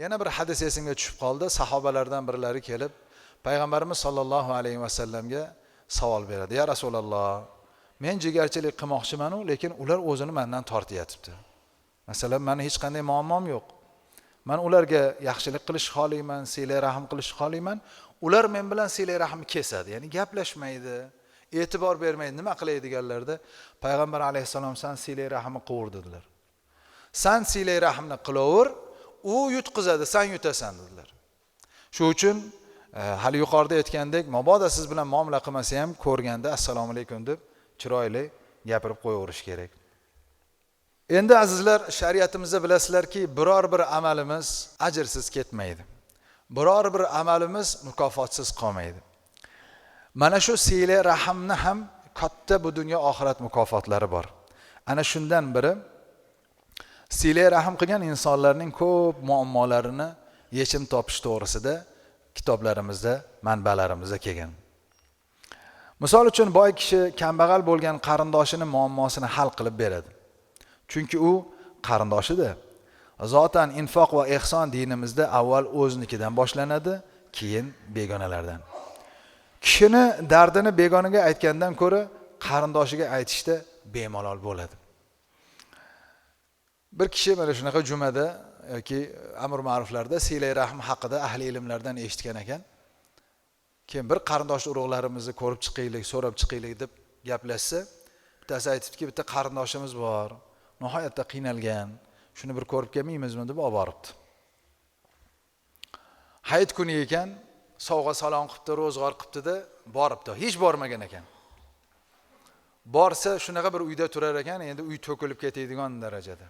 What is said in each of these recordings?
Yana bir hadis esimga tushib qoldi. Sahobalardan birlari kelib, Payg'ambarimiz sollallohu alayhi vasallamga savol beradi. Ya Rasululloh, men jigarchilik qilmoqchiman, lekin ular o'zini mendan tortiyatibdi. Masalan, meni hech qanday muammom yo'q. Men ularga yaxshilik qilish xohlayman, silay rahim qilish xohlayman. Ular men bilan silay rahim kesadi, ya'ni gaplashmaydi, e'tibor bermaydi. Nima qilay deganlarda, Payg'ambar alayhisalom san silay rahimni qilur dedilar. San silay rahimni qilaver, u yutqizadi, sen yutasan dedilar. Shu uchun hali yuqorida aytgandek, mabodo siz bilan muomala qilmasa ham ko'rganda assalomu alaykum deb chiroyli gapirib qo'yaverish kerak. Endi azizlar, shariatimizda bilasizlarki, biror bir amalimiz ajrsiz ketmaydi. Biror bir amalimiz mukofotsiz qolmaydi. Mana shu silay rahimni ham katta bu dunyo oxirat mukofotlari bor. Ana shundan biri silay rahim qilgan insonlarning ko'p muammolarini yechim topish to'g'risida kitoblarimizda, manbalarimizda kelgan. Misol uchun boy kishi kambag'al bo'lgan qarindoshining muammosini hal qilib beradi. Chunki u qarindoshida. Zotan infoq va ihson dinimizda avval o'znikidan boshlanadi, keyin begonalardan. Kishini dardini begonaga aytgandan ko'ra qarindoshiga aytishda bemalol bo'ladi. Bir kishi mana shunaqa jumada yoki amr ma'ruflarda silay rahim haqida ahli ilmlardan eshitgan ekan. Keyin bir qarindosh urug'larimizni ko'rib chiqaylik, so'rab chiqaylik deb gaplashsa, bittasi aytibdiki, bitta qarindoshimiz bor, nihoyatda qiynalgan, shuni bir ko'rib kelmaymizmi deb olib boribdi. Hayit kuni ekan, sovg'a salom qilibdi, ro'zg'or qilibdi-da, boribdi. Hech bormagan ekan. Borsa shunaqa bir uyda turar ekan, endi uy to'kilib ketadigan darajada.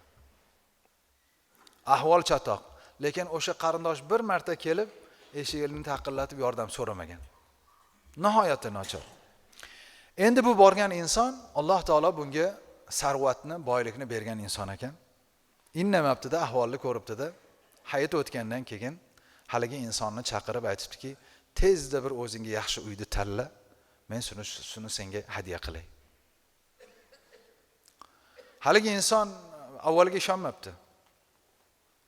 Ahvol chatoq, lekin o'sha qarindosh bir marta kelib eshigini taqillatib yordam so'ramagan. Nihoyatda nochor. Endi bu borgan inson, Alloh taolo bunga sarvatni, boylikni bergan inson ekan. Innamabdi-da, ahvolni ko'ribdi-da, hayit o'tgandan keyin haligi insonni chaqirib aytibdiki, tezda bir o'zingga yaxshi uyni tanla, men shuni senga hadya qilay. Haligi inson avvaliga ishonmabdi.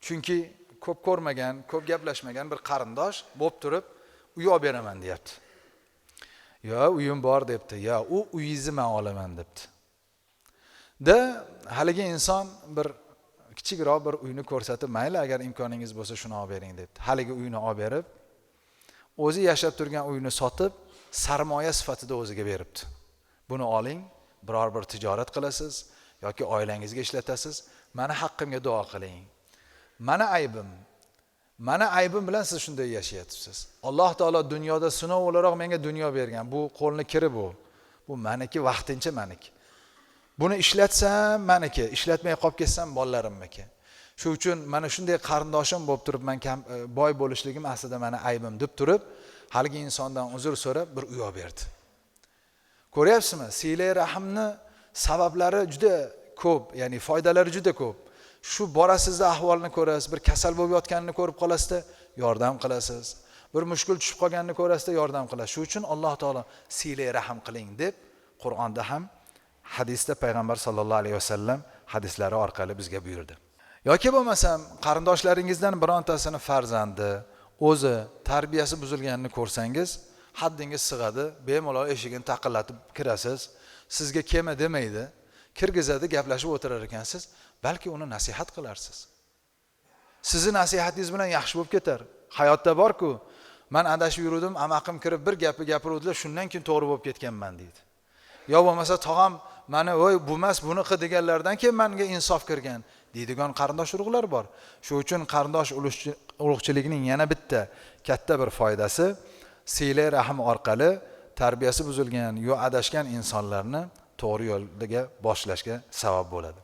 Chunki ko'p ko'rmagan, ko'p gaplashmagan bir qarindosh bo'lib turib, uy olib beraman deyapti. Yo, uyim bor debdi. Yo, u uyingizni men olaman debdi. Da haligi inson bir kichikroq bir uyni ko'rsatib, mayli agar imkoningiz bo'lsa shuni olib bering debdi. Haligi uyni olib berib, o'zi yashab turgan uyni sotib, sarmoya sifatida o'ziga beribdi. Buni oling, biror bir tijorat qilasiz yoki oilangizga ishlatasiz, meni haqqimga duo qiling. Mana aybim bilan siz shunday yashayapsiz. Alloh taolo dunyoda sinov o'laroq menga dunyo bergan. Bu qo'lni kiri bu. Bu meniki, vaqtincha meniki. Buni ishlatsam meniki, ishlatmay qolib ketsam bolalarimniki. Shu uchun mana shunday qarindoshim bo'lib turib, men boy bo'lishligim aslida meni aybim deb turib, haligi insondan uzr so'rab bir uy olib berdi. Ko'ryapsizmi? Silay rahimni sabablari juda ko'p, ya'ni foydalari juda ko'p. Shu borasizda ahvolni ko'rasiz, bir kasal bo'lib yotganini ko'rib qolasizda, yordam qilasiz. Bir mushkul tushib qolganini ko'rasizda, yordam qilasiz. Shu uchun Alloh taolo silay rahim qiling deb Qur'onda ham, hadisda payg'ambar sollallohu alayhi vasallam hadislari orqali bizga buyurdi. Yoki bo'lmasam qarindoshlaringizdan birontasini farzandi, o'zi tarbiyasi buzilganini ko'rsangiz, haddingiz sig'adi, bemalol eshigini taqillatib kirasiz. Sizga kelma demaydi, kirgizadi, gaplashib o'tirar ekansiz, balki uni nasihat qilarsiz. Sizni nasihatingiz bilan yaxshi bo'lib ketar. Hayotda bor-ku, men adashib yurdim, amaqim kirib bir gapni gapiruvdilar, shundan keyin to'g'ri bo'lib ketganman deydi. Yo bo'lmasa tog'am meni voy bumas buni qil deganlardan keyin menga insof kirgan deydigan qarindosh urug'lar bor. Shu uchun qarindosh urug'chilikning yana bitta katta bir foydasi silay rahim orqali tarbiyasi buzilgan yo adashgan insonlarni to'g'ri yo'lga boshlashga sabab bo'ladi.